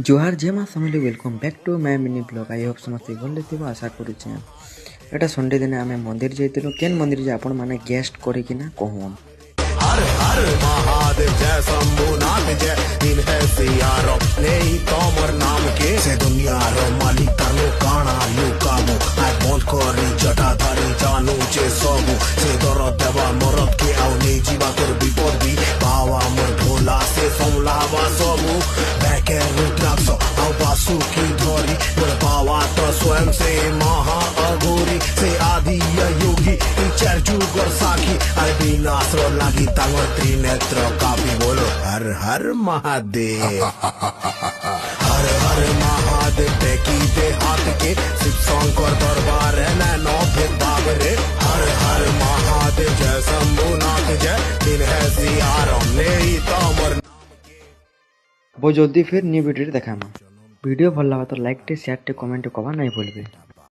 जोहार जय माँ family welcome back to my mini blog. I hope समस्त भले थी आशा करुचे। एटा संडे दिन आम मंदिर जाइलु केन मंदिर जे आपण माने गेस्ट करिकिना कहून। हर हर महादेव जय शंभुनाथ जय दिन है सियारो नहीं तोमर नाम के से दुनिया रो मालिक तानो काना लुकामो आय बंद करी जटाधारी जानू जे सबु से दर देवा मरद के आउ नहीं जीवा तोर विपद भी बावा मोर भोला से समलावा सबु बैके रुद्राक्ष आउ बासु की धरी मोर बावा तो स्वयं से महा अघोरी से आदि योगी चार जुगर साखी अरे विनाश रो लागी तांगर त्रिनेत्र काफी बोलो हर हर महादेव हर हर महादेव टेकी दे हाथ के शिव शंकर दरबार है नैनो भेदभाव रे हर हर महादेव जय शंभुनाथ जय दिन है सियाराम नहीं तमर बहुत जल्दी फिर न्यू वीडियो देखा। वीडियो भल लगा तो लाइक टे शेयर टे कमेंट करवा नहीं भूलबे।